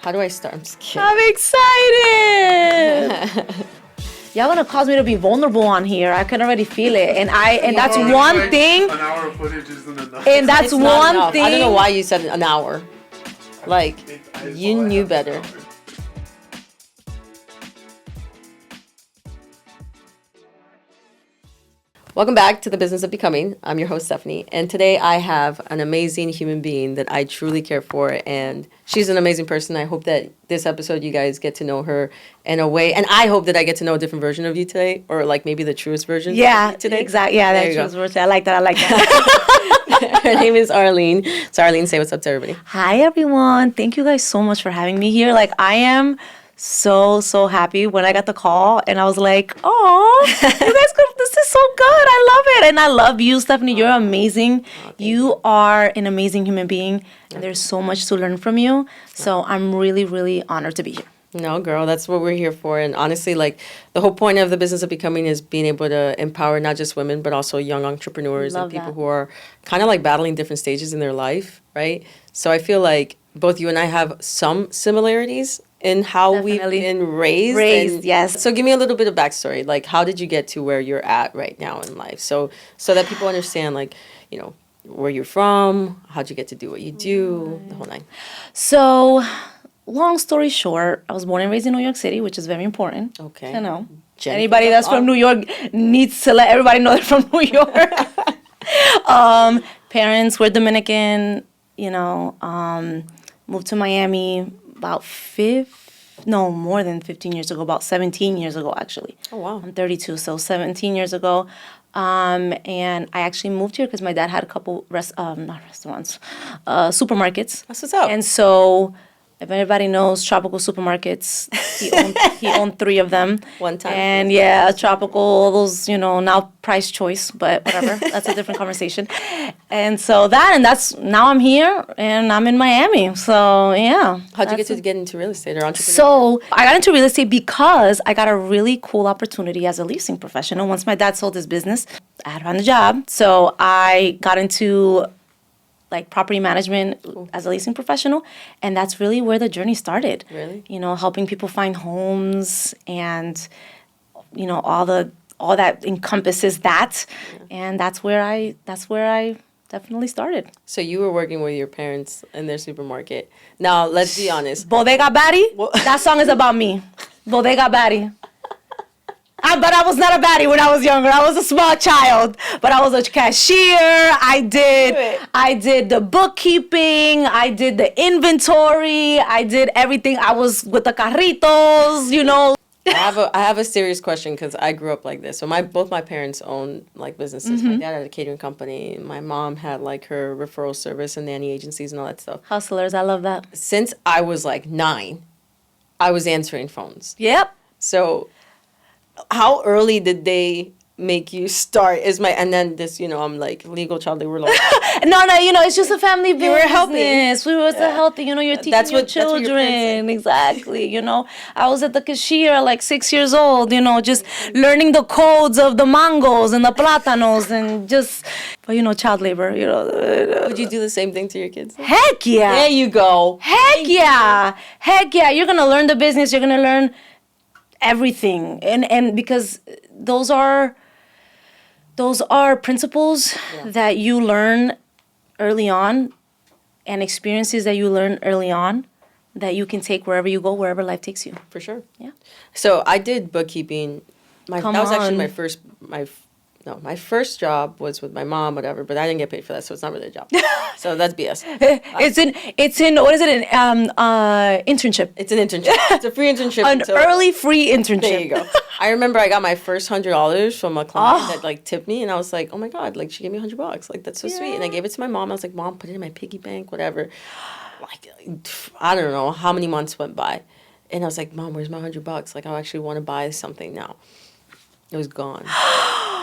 How do I start? I'm just kidding. I'm excited. Y'all gonna cause me to be vulnerable on here. I can already feel it, and that's one thing. An hour of footage isn't enough. And that's one thing. I don't know why you said an hour. Like, you knew better. Welcome back to The Business of Becoming. I'm your host, Steffany. And today I have an amazing human being that I truly care for. And she's an amazing person. I hope that this episode you guys get to know her in a way. And I hope that I get to know a different version of you today. Or like maybe the truest version of you today. Exactly. Yeah, that truest version. I like that. Her name is Arlene. So Arlene, say what's up to everybody. Hi, everyone. Thank you guys so much for having me here. Like, I am so happy when I got the call and I was like, oh, you guys this is so good. I love it. And I love you, Steffany. You're amazing. You are an amazing human being and there's so much to learn from you. So I'm really honored to be here. No, girl, that's what we're here for. And honestly, like, the whole point of The Business of Becoming is being able to empower not just women, but also young entrepreneurs and people who are kind of like battling different stages in their life, right? So I feel like both you and I have some similarities in how we've been raised. Yes. So give me a little bit of backstory. Like, how did you get to where you're at right now in life? So that people understand, like, you know, where you're from, how'd you get to do what you do, the whole nine. So, long story short, I was born and raised in New York City, which is very important. Okay. You know, anybody that's from New York needs to let everybody know they're from New York. Parents were Dominican, you know, moved to Miami about more than 15 years ago, about 17 years ago, actually. Oh, wow. I'm 32, so 17 years ago. And I actually moved here because my dad had a couple, supermarkets. That's what's up. And so, if anybody knows Tropical Supermarkets, he owned 3 of them. One time. And yeah, Tropical, all those, you know, now Price Choice, but whatever. That's a different conversation. And so now I'm here and I'm in Miami. So yeah. How'd you get into real estate or entrepreneurship? So I got into real estate because I got a really cool opportunity as a leasing professional. Once my dad sold his business, I had to find a job. So I got into like property management as a leasing professional, and that's really where the journey started. Really? You know, helping people find homes and, you know, all that encompasses that. Yeah. And that's where I definitely started. So you were working with your parents in their supermarket. Now, let's be honest. Bodega Batty? That song is about me. Bodega Batty. But I was not a baddie when I was younger. I was a small child. But I was a cashier. I did the bookkeeping. I did the inventory. I did everything. I was with the carritos, you know. I have a serious question because I grew up like this. So both my parents owned like businesses. Mm-hmm. My dad had a catering company. My mom had like her referral service and nanny agencies and all that stuff. Hustlers, I love that. Since I was like 9, I was answering phones. Yep. So how early did they make you start? And then this, you know, I'm like legal child. They were like, no, you know, it's just a family business. You were healthy. We were so healthy. You know, you're teaching your children. Exactly. You know, I was at the cashier like 6 years old. You know, just learning the codes of the mangoes and the plátanos and just, but you know, child labor. You know. Would you do the same thing to your kids? Heck yeah. There you go. Heck yeah. You're gonna learn the business. You're gonna learn everything, and because those are principles that you learn early on and experiences that you learn early on that you can take wherever you go, wherever life takes you. For sure. Yeah. So I did bookkeeping. That was actually my first job was with my mom, whatever, but I didn't get paid for that, so it's not really a job. So that's BS. It's in what is it? An internship. It's an internship. It's a free internship. Early free internship. There you go. I remember I got my first $100 from a client that like tipped me, and I was like, oh my God, like she gave me $100. Like that's so sweet. And I gave it to my mom. I was like, Mom, put it in my piggy bank, whatever. Like I don't know how many months went by, and I was like, Mom, where's my $100? Like I actually want to buy something now. It was gone.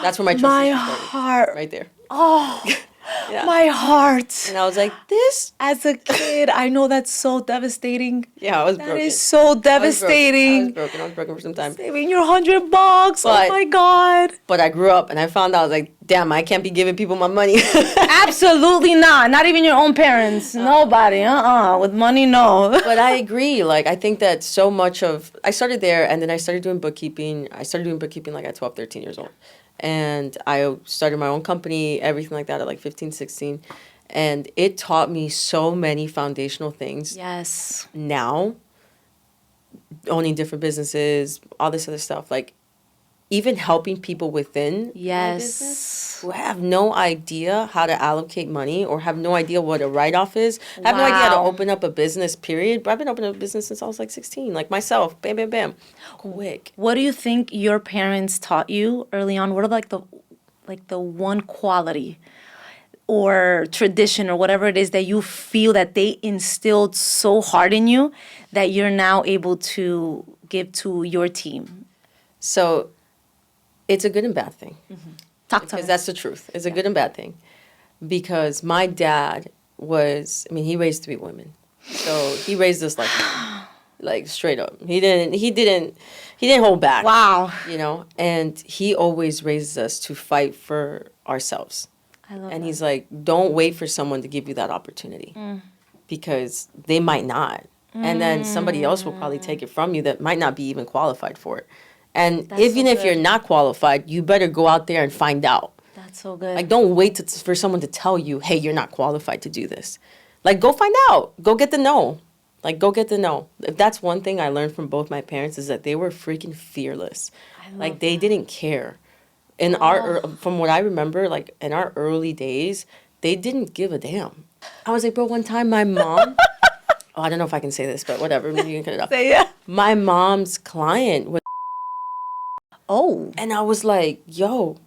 That's where my trust started. Heart. Right there. Oh, Yeah. My heart. And I was like, this? As a kid, I know that's so devastating. Yeah, I was That broken. is so devastating. I was broken for some time. Saving your $100. Oh But- my God. But I grew up and I found out, I was like, damn, I can't be giving people my money. Absolutely not. Not even your own parents. Nobody. With money, no. But I agree. Like, I think that so much of, I started there and then I started doing bookkeeping. I started doing bookkeeping like at 12, 13 years old. And I started my own company, everything like that at like 15, 16. And it taught me so many foundational things. Yes. Now, owning different businesses, all this other stuff, like even helping people within my business who have no idea how to allocate money or have no idea what a write-off is, have no idea how to Wow. open up a business, period. But I've been opening up a business since I was like 16, like myself, bam, bam, bam, quick. What do you think your parents taught you early on? What are the one quality or tradition or whatever it is that you feel that they instilled so hard in you that you're now able to give to your team? So it's a good and bad thing. Talk to Because me. that's the truth. It's a good and bad thing. Because my dad was, I mean, he raised 3 women. So he raised us like straight up. He didn't hold back. Wow. You know, and he always raised us to fight for ourselves. I love And that. he's like, don't wait for someone to give you that opportunity because they might not. And then somebody else will probably take it from you that might not be even qualified for it. And That's even so if you're good. not qualified, you better go out there and find out. That's so good. Like, don't wait for someone to tell you, hey, you're not qualified to do this. Like, go find out. Go get the know. Like, go get the know. If that's one thing I learned from both my parents is that they were freaking fearless. Like, they didn't care. In from what I remember, like, in our early days, they didn't give a damn. I was like, bro, one time my mom, I don't know if I can say this, but whatever, maybe you can cut it out. Say yeah. My mom's client was, Oh. and I was like, yo,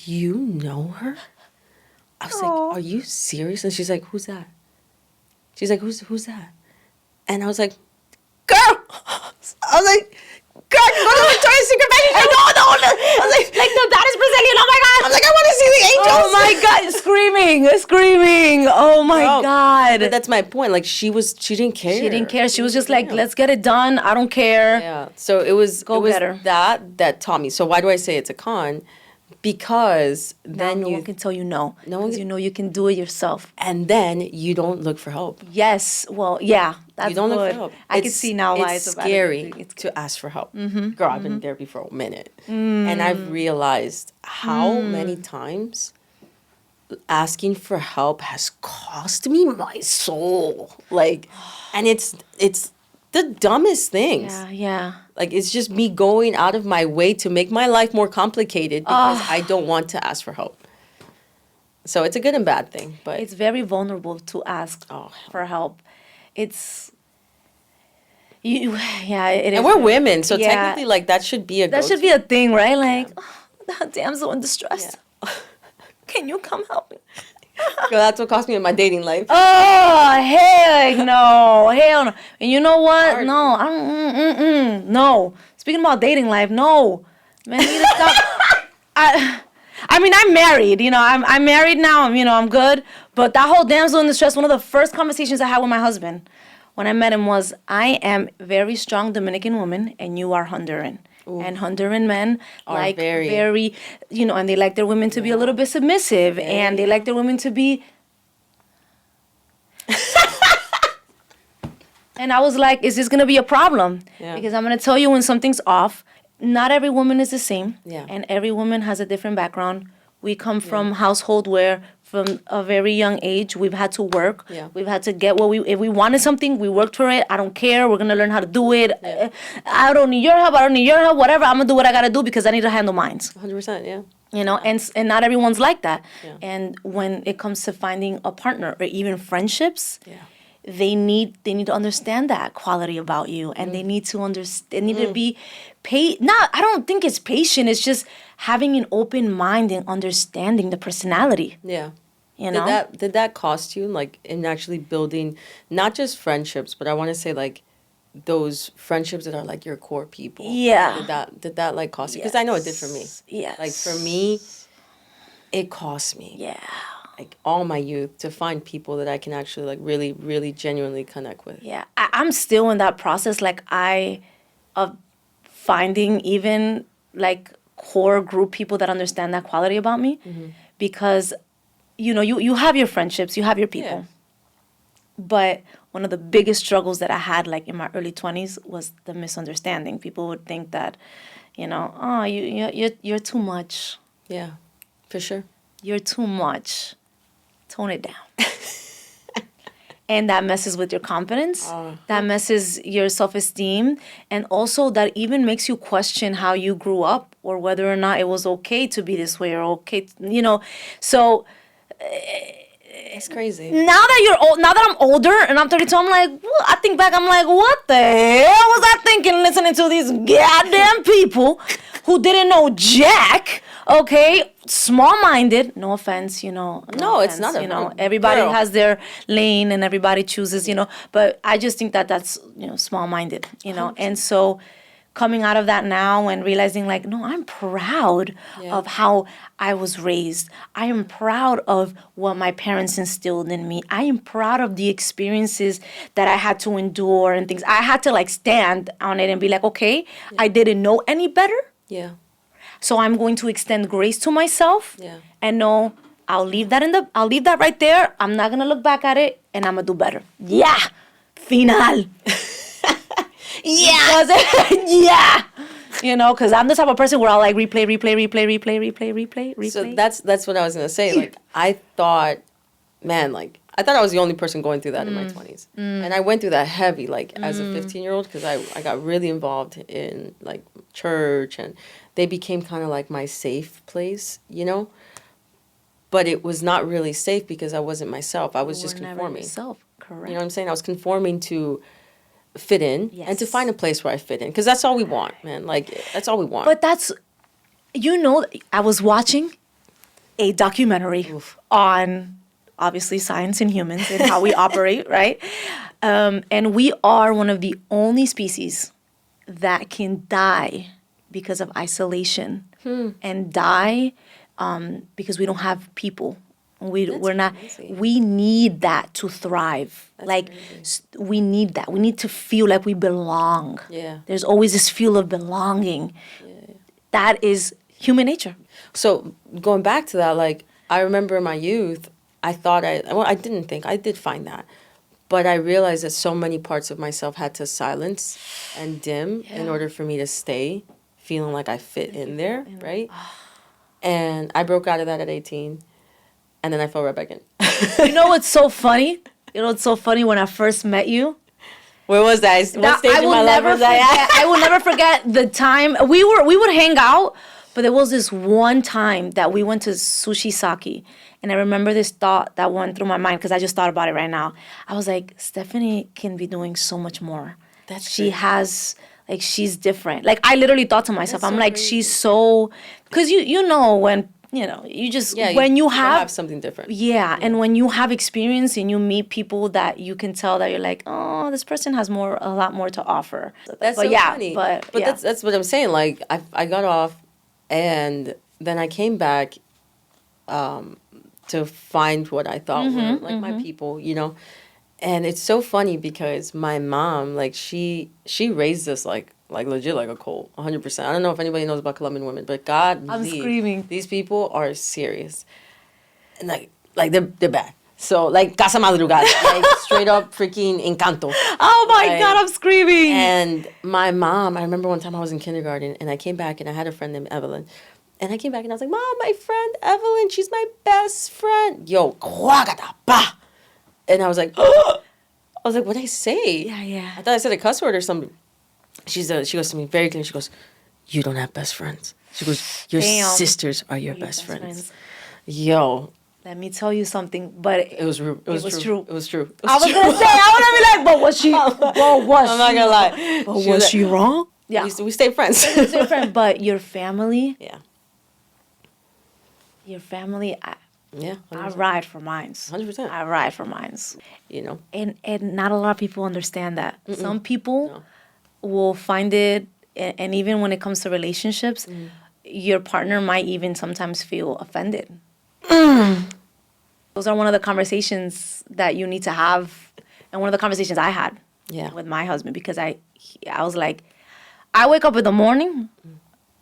you know her? I was like, are you serious? And she's like, who's that? She's like, who's that? And I was like, girl! I was like, girl, you go to Victoria's Secret Fashion Show. No. I was like the baddest Brazilian. Oh my God. I was like, I want to see the angels. Oh my God. Screaming. Oh my Bro, God. But that's my point. Like, she didn't care. She didn't care. She was just like, let's get it done. I don't care. Yeah. So it was Go-getter. that taught me. So why do I say it's a con? Because then no one can tell you no. No one Because can- you know you can do it yourself. and then you don't look for help. Yes. Well, yeah. That's You don't look good. for help. I can see now why it's a bad scary thing. It's to ask for help. Girl, I've been there before a minute. And I've realized how many times asking for help has cost me my soul. Like, and it's the dumbest things. Yeah. Like, it's just me going out of my way to make my life more complicated because I don't want to ask for help. So it's a good and bad thing, but It's very vulnerable to ask Oh, for help. It's you. Yeah. It is. and we're women, so Yeah. technically, like, that should be a That should go-to. be a thing, right? Like, oh, damsel in distress. Can you come help me? Girl, that's what cost me in my dating life. Oh, heck no. Hell no. And you know what? Hard. No. I don't, no. Speaking about dating life, no. Man, you need to stop. I mean, I'm married. You know, I'm married now. I'm good. But that whole damsel in distress, one of the first conversations I had with my husband when I met him was, I am very strong Dominican woman and you are Honduran. And Honduran men Are like very- very, and they like their women to be a little bit submissive, and they like their women to be. And I was like, is this gonna be a problem? Yeah. Because I'm gonna tell you when something's off. Not every woman is the same. Yeah. And every woman has a different background. We come from household where from a very young age we've had to work. Yeah. We've had to get if we wanted something, we worked for it. I don't care. We're gonna learn how to do it. Yeah. I don't need your help. I don't need your help. Whatever. I'm gonna do what I gotta do because I need to handle mine. 100%, yeah. And not everyone's like that. Yeah. And when it comes to finding a partner or even friendships, Yeah. they need to understand that quality about you, and they need to understand. They need to be I don't think it's patient. It's just having an open mind and understanding the personality. Yeah. You know. Did that cost you, like, in actually building not just friendships, but I want to say, like, those friendships that are like your core people? Yeah. Did that like cost you? Because I know it did for me. Yes. Like, for me, it cost me. Yeah. like all my youth to find people that I can actually like really, really genuinely connect with. Yeah, I'm still in that process. Like of finding even like core group people that understand that quality about me, because you have your friendships, you have your people. Yeah. But one of the biggest struggles that I had like in my early 20s was the misunderstanding. People would think that, oh, you're too much. Yeah, for sure. You're too much. Tone it down. And that messes with your confidence. That messes your self-esteem. And also that even makes you question how you grew up or whether or not it was okay to be this way or okay, So it's crazy. Now that I'm older and I'm 32, I'm like, I think back, I'm like, what the hell was I thinking listening to these goddamn people who didn't know jack, okay? Small-minded, no offense, No, offense, it's not everybody girl. has their lane and everybody chooses, but I just think that that's, small-minded, 100%. And so coming out of that now and realizing like, no, I'm proud of how I was raised. I am proud of what my parents instilled in me. I am proud of the experiences that I had to endure and things. I had to like stand on it and be like, okay, I didn't know any better. Yeah. So I'm going to extend grace to myself and know I'll leave that right there. I'm not going to look back at it and I'm going to do better. Yeah. Final. Yeah. Because I'm the type of person where I'll like replay. So that's what I was gonna say. Like I thought I was the only person going through that in my 20s, and I went through that heavy as a 15-year-old because I got really involved in like church, and they became kind of like my safe place, But it was not really safe because I wasn't myself. I was just conforming. Yourself, correct. You know what I'm saying? I was conforming to fit in and to find a place where I fit in, because that's all we want, man. Like that's all we want. But that's, I was watching a documentary on obviously science and humans and how we operate, right? And we are one of the only species that can die because of isolation and die because we don't have people. We're not. Crazy. We need that to thrive. We need that. We need to feel like we belong. Yeah. There's always this feel of belonging. Yeah. That is human nature. So going back to that, I remember in my youth, I did find that, but I realized that so many parts of myself had to silence and dim in order for me to stay feeling like I fit in there, right? And I broke out of that at 18. And then I fell right back in. You know what's so funny? When I first met you? Where was that? What stage of my life was I at? I will never forget the time. We would hang out, but there was this one time that we went to Sushi Saki. And I remember this thought that went through my mind because I just thought about it right now. I was like, Steffany can be doing so much more. She's different. Like, I literally thought to myself, I'm like, crazy. She's so... Because when... you just when you have something different. Yeah, and when you have experience and you meet people that you can tell that you're like, oh, this person has a lot more to offer. That's funny. But that's what I'm saying. Like I got off, and then I came back to find what I thought were my people, And it's so funny because my mom, she raised us legit like a cult, 100%. I don't know if anybody knows about Colombian women, but screaming. These people are serious, and they're bad. So Casa Madrugada, straight up freaking Encanto. Oh my God, I'm screaming. And my mom, I remember one time I was in kindergarten and I came back and I had a friend named Evelyn. And I came back and I was like, Mom, my friend Evelyn, she's my best friend. Yo, quagata, bah. And I was like, oh. I was like, what'd I say? Yeah. I thought I said a cuss word or something. She goes to me very clearly. She goes, you don't have best friends. She goes, your sisters are your best friends. Yo. Let me tell you something, but it was true. It was true. I was going to say, I was going to be like, but was she? I'm not going to lie. But was she wrong? Yeah. We stayed friends. We stayed friends, but your family. Yeah. Your family. 100%. I ride for mines. 100%. I ride for mines. And not a lot of people understand that. Mm-mm. Some people will find it, and even when it comes to relationships, your partner might even sometimes feel offended. Those are one of the conversations that you need to have, and one of the conversations I had with my husband, because I was like, I wake up in the morning,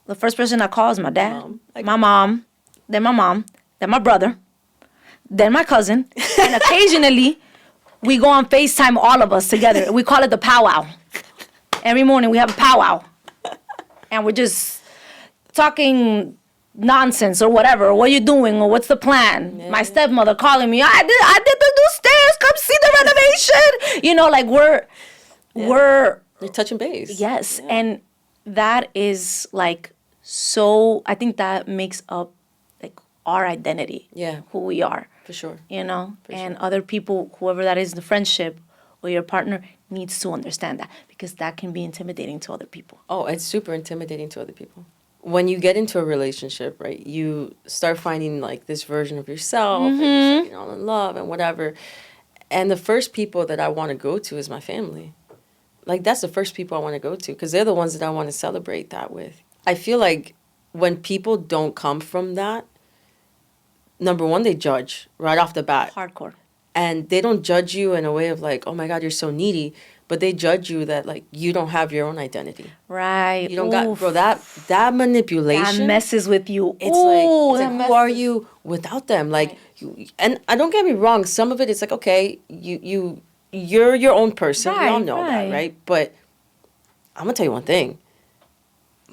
the first person I call is my dad, my mom, then my brother, then my cousin, and occasionally we go on FaceTime, all of us together. We call it the powwow. Every morning we have a powwow, and we're just talking nonsense or whatever. What are you doing, or what's the plan? Yeah. My stepmother calling me, I did the new stairs, come see the renovation. Like we're you're touching base. Yes. Yeah. And that is like, so I think that makes up like our identity. Yeah. Who we are. For sure. And other people, whoever that is, the friendship or your partner, needs to understand that, because that can be intimidating to other people. Oh, it's super intimidating to other people. When you get into a relationship, right, you start finding like this version of yourself, and you're getting all in love and whatever. And the first people that I want to go to is my family. Like, that's the first people I want to go to, because they're the ones that I want to celebrate that with. I feel like when people don't come from that, number one, they judge right off the bat. Hardcore. And they don't judge you in a way of like, oh my God, you're so needy. But they judge you that like you don't have your own identity. Right. You don't got, bro, that manipulation. That messes with you. It's like who are you without them? Like, and I don't get me wrong. Some of it is like, okay, you're your own person. We all know that, right? But I'm going to tell you one thing.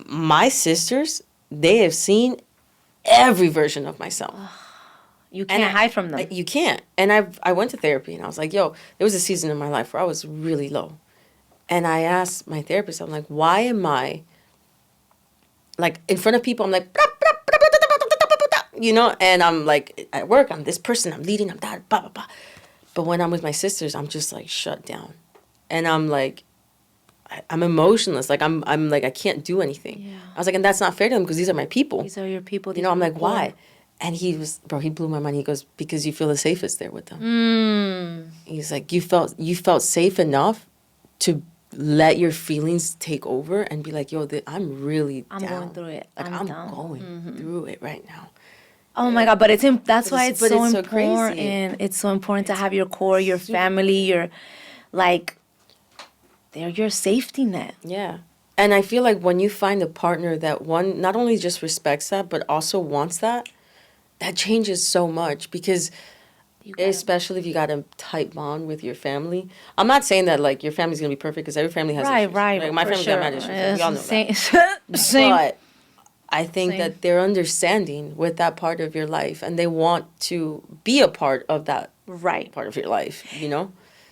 My sisters, they have seen every version of myself. You can't hide from them. You can't. And I went to therapy, and I was like, yo, there was a season in my life where I was really low. And I asked my therapist, I'm like, why am I, like, in front of people, I'm like, and I'm like, at work, I'm this person, I'm leading, I'm that, blah, blah, blah. But when I'm with my sisters, I'm just, like, shut down. And I'm like, I'm emotionless. Like, I'm like, I can't do anything. Yeah. I was like, and that's not fair to them, because these are my people. These are your people. I'm like, why? And he blew my mind. He goes, because you feel the safest there with them. He's like, you felt safe enough to let your feelings take over and be like, yo, I'm really down. Going through it. Like, I'm going through it right now. Oh my God, but that's why it's so important. Crazy. It's so important to have your core, your family, your, like, they're your safety net. Yeah. And I feel like when you find a partner that, one, not only just respects that, but also wants that changes so much, because especially if you got a tight bond with your family. I'm not saying that like your family's gonna be perfect, because every family has issues. Right. Like, my family's got mad issues. We all know that. But I think that they're understanding with that part of your life, and they want to be a part of that part of your life.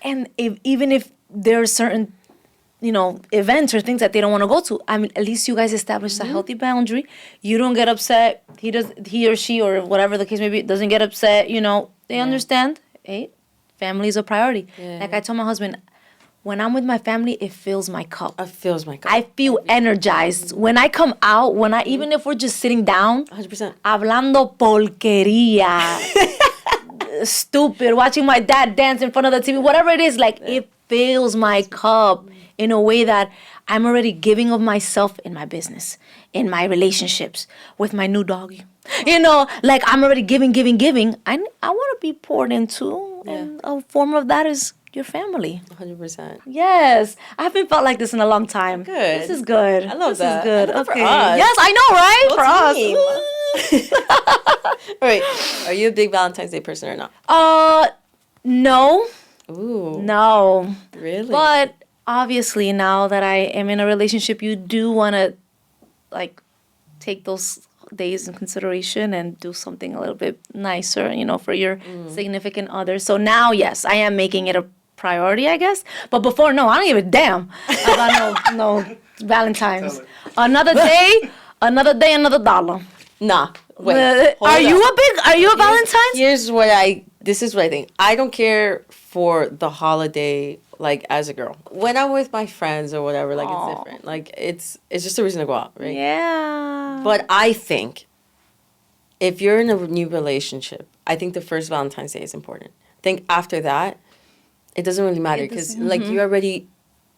And even if there are certain events or things that they don't want to go to, I mean, at least you guys established a healthy boundary. You don't get upset. He or she, or whatever the case may be, doesn't get upset. They understand. Hey, family is a priority. Yeah. Like I told my husband, when I'm with my family, it fills my cup. It fills my cup. I feel energized. When I come out, even if we're just sitting down, 100%, hablando porquería, stupid, watching my dad dance in front of the TV, whatever it is, like it fills my cup. In a way that I'm already giving of myself in my business, in my relationships, with my new doggy. Like I'm already giving. I want to be poured into, and a form of that is your family. 100%. Yes. I haven't felt like this in a long time. Good. This is good. I love that. This is good. Okay. For us. Yes, I know, right? For us. All right. Are you a big Valentine's Day person or not? No. Ooh. No. Really? But obviously, now that I am in a relationship, you do want to, like, take those days in consideration and do something a little bit nicer, for your significant other. So now, yes, I am making it a priority, I guess. But before, no, I don't give a damn about no Valentine's. Another day, another $1. Nah. Wait. Are you a Valentine's? This is what I think. I don't care for the holiday, like, as a girl. When I'm with my friends or whatever, like, it's different. Like, it's just a reason to go out, right? Yeah. But I think if you're in a new relationship, I think the first Valentine's Day is important. I think after that, it doesn't really matter, because, like,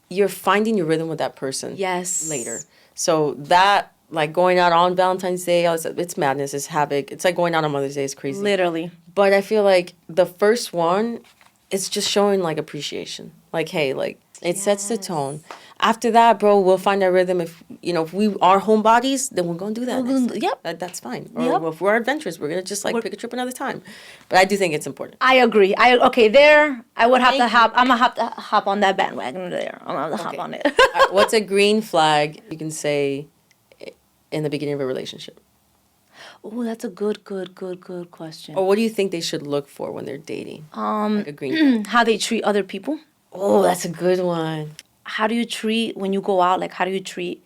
you're finding your rhythm with that person later. So that, like, going out on Valentine's Day, it's madness, it's havoc. It's like going out on Mother's Day, it's crazy. Literally. But I feel like the first one, it's just showing like appreciation. Like, hey, like it sets the tone. After that, bro, we'll find our rhythm. If we are homebodies, then we're gonna do that. That's fine. Or if we're adventurous, we're gonna just like pick a trip another time. But I do think it's important. I agree. There I would have to hop. I'm gonna have to hop on that bandwagon there. I'm gonna hop on it. What's a green flag you can say in the beginning of a relationship? Oh, that's a good question. Or what do you think they should look for when they're dating? Like a green flag. How they treat other people. Oh, that's a good one. How do you treat when you go out? Like, how do you treat,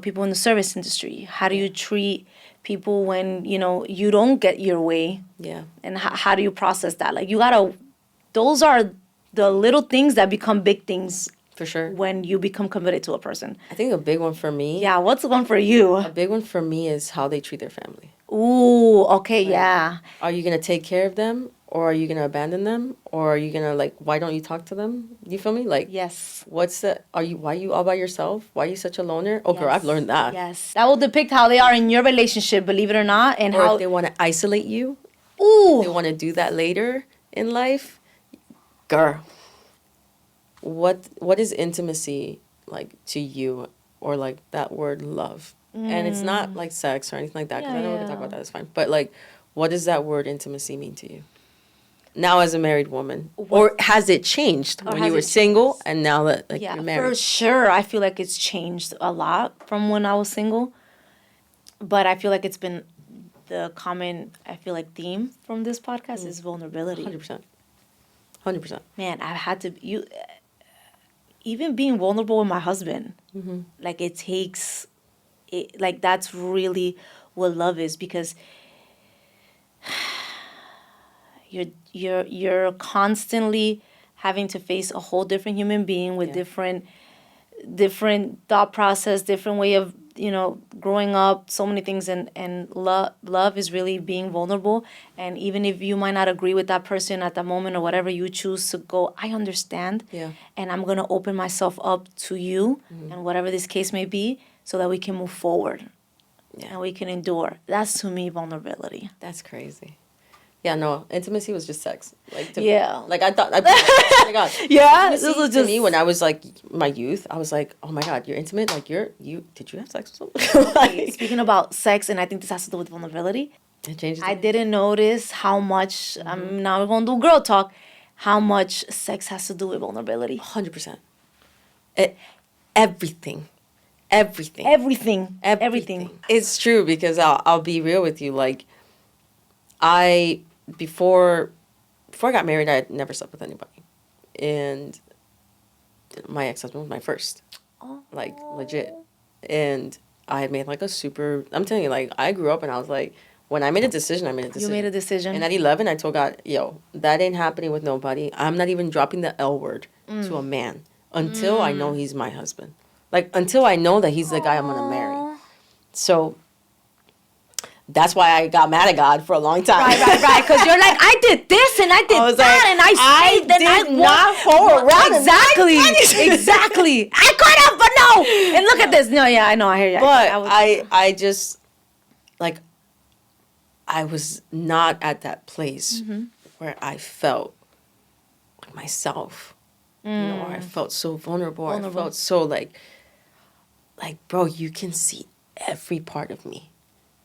people in the service industry? How do you treat people when, you don't get your way? Yeah. And how do you process that? Like, those are the little things that become big things. For sure. When you become committed to a person. I think a big one for me. Yeah, what's the one for you? A big one for me is how they treat their family. Ooh, okay, yeah. Are you going to take care of them? Or are you going to abandon them? Or are you going to, like, why don't you talk to them? You feel me? Like, yes. why are you all by yourself? Why are you such a loner? Oh, yes. Girl, I've learned that. Yes. That will depict how they are in your relationship, believe it or not. And or how if they want to isolate you. Ooh. If they want to do that later in life. Girl, what is intimacy like to you? Or, like, that word love? And it's not, like, sex or anything like that. Because I know we can talk about that. It's fine. But, like, what does that word intimacy mean to you? Now as a married woman, or has it changed when you were single and now that you're married? For sure. I feel like it's changed a lot from when I was single, but I feel like it's been the common theme from this podcast is vulnerability. 100%. Man, I've had to even being vulnerable with my husband. Like it takes it. Like that's really what love is because. You're constantly having to face a whole different human being with different thought process, different way of growing up, so many things, and love is really being vulnerable. And even if you might not agree with that person at that moment or whatever, you choose to go, I understand, and I'm gonna open myself up to you, and whatever this case may be, so that we can move forward, and we can endure. That's to me vulnerability. That's crazy. Yeah, no, intimacy was just sex. Like, like I thought, oh my God. Yeah, this was just... To me, when I was, like, my youth, I was like, oh my God, you're intimate? Like, did you have sex with someone? Like, speaking about sex, and I think this has to do with vulnerability. It changes. I didn't notice how much, now we're going to do girl talk, how much sex has to do with vulnerability. 100%. Everything. It's true because I'll be real with you. Like, before I got married, I had never slept with anybody. And my ex-husband was my first. Like, legit. And I had made, like, I'm telling you, like, I grew up and I was like, when I made a decision, I made a decision. You made a decision. And at 11, I told God, yo, that ain't happening with nobody. I'm not even dropping the L word to a man until I know he's my husband. Like, until I know that he's the guy I'm going to marry. So... That's why I got mad at God for a long time. Right. Because you're like, I did this and I did that, and I saved and I not hold around. Exactly. I could have, but no. And look at this. No, yeah, I know. I hear you. But I just, like, I was not at that place where I felt like myself. Where I felt so vulnerable. I felt so like, bro, you can see every part of me.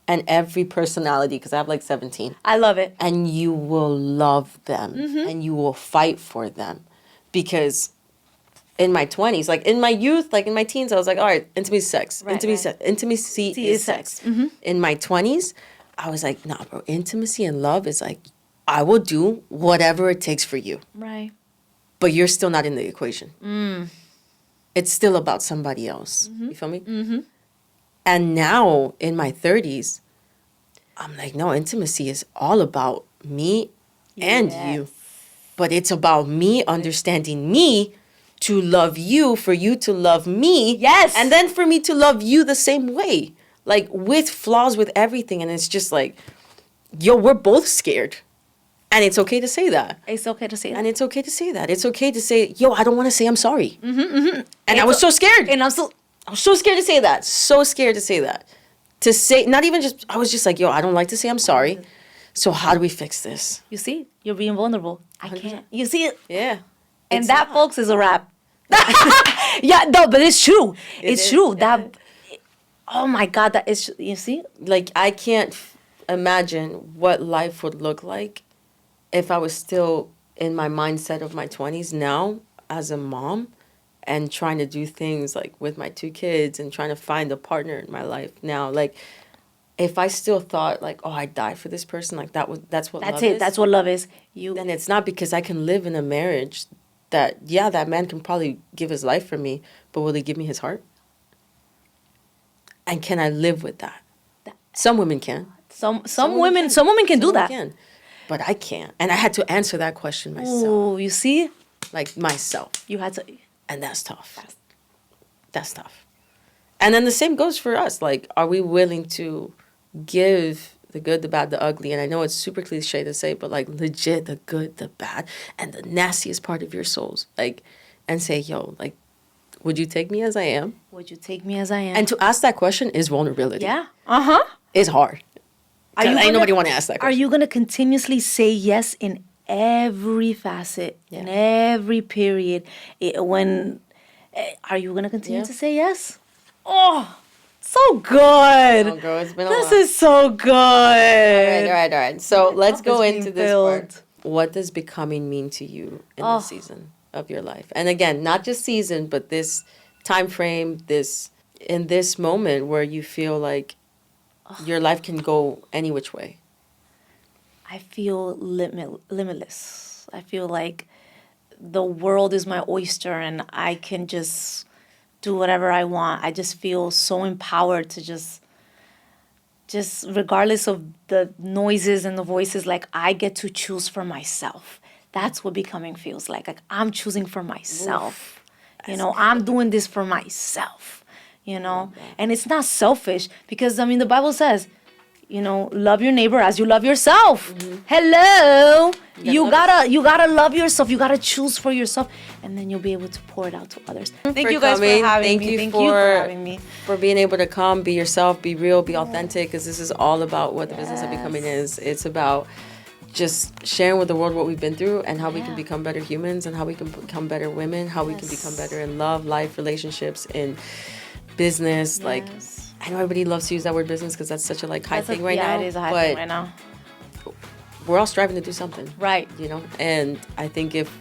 And every personality, because I have like 17. I love it. And you will love them. And you will fight for them. Because in my 20s, like in my youth, like in my teens, I was like, all right, intimacy is sex. Intimacy is sex. In my 20s, I was like, nah, bro, intimacy and love is like, I will do whatever it takes for you. Right. But you're still not in the equation. It's still about somebody else. You feel me? And now, in my 30s, I'm like, no, intimacy is all about me and you. But it's about me understanding me to love you, for you to love me. Yes. And then for me to love you the same way. Like, with flaws, with everything. And it's just like, yo, we're both scared. And it's okay to say that. It's okay to say that. And it's okay to say that. It's okay to say, yo, I don't want to say I'm sorry. And I was so scared. And I was so scared to say that. To say, not even just, I was just like, yo, I don't like to say I'm sorry. So how do we fix this? You see, you're being vulnerable. I can't. You see it? Yeah. And that, folks, is a wrap. Yeah, no, but it's true. It's true. That, oh my God, that is, you see? Like, I can't imagine what life would look like if I was still in my mindset of my 20s now as a mom and trying to do things like with my 2 kids and trying to find a partner in my life now. Like, if I still thought like, oh, I'd die for this person, like that's what love is. That's what love is. Then it's not, because I can live in a marriage that, yeah, that man can probably give his life for me, but will he give me his heart? And can I live with that? Some women can. Some women can do that. Can, but I can't. And I had to answer that question myself. Oh, you see? Like myself. You had to. And that's tough. That's tough. And then the same goes for us. Like, are we willing to give the good, the bad, the ugly? And I know it's super cliche to say, but like legit the good, the bad, and the nastiest part of your souls. Like, and say, yo, like, would you take me as I am? Would you take me as I am? And to ask that question is vulnerability. Yeah. Uh-huh. It's hard. Ain't nobody want to ask that question. Are you going to continuously say yes in every facet, in every period? Are you going to continue to say yes? Oh, so good. Oh, girl, it's been a lot. This is so good. All right. So let's go into this part. What does becoming mean to you in this season of your life? And again, not just season, but this time frame, in this moment where you feel like your life can go any which way. I feel limitless. I feel like the world is my oyster and I can just do whatever I want. I just feel so empowered to just regardless of the noises and the voices, like I get to choose for myself. That's what becoming feels like. Like I'm choosing for myself. You know, I'm doing this for myself, you know? And it's not selfish because, I mean, the Bible says, you know, love your neighbor as you love yourself. Mm-hmm. Hello. You gotta love yourself. You gotta choose for yourself, and then you'll be able to pour it out to others. Thank you guys for having me. Thank you for having me. For being able to come, be yourself, be real, be authentic, because this is all about what the business of becoming is. It's about just sharing with the world what we've been through and how we can become better humans and how we can become better women, how we can become better in love, life, relationships, in business. Like, I know everybody loves to use that word business because that's such a high thing right now. Yeah, it is a high thing right now. We're all striving to do something. Right. You know? And I think if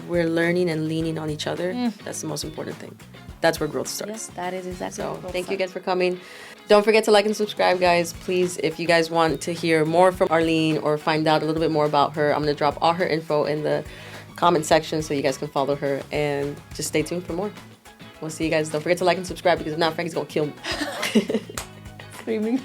we're learning and leaning on each other, that's the most important thing. That's where growth starts. Yes, that is exactly so thank you again for coming. Don't forget to like and subscribe, guys. Please, if you guys want to hear more from Arlene or find out a little bit more about her, I'm going to drop all her info in the comment section so you guys can follow her. And just stay tuned for more. We'll see you guys. Don't forget to like and subscribe because if not, Frankie's going to kill me. Screaming.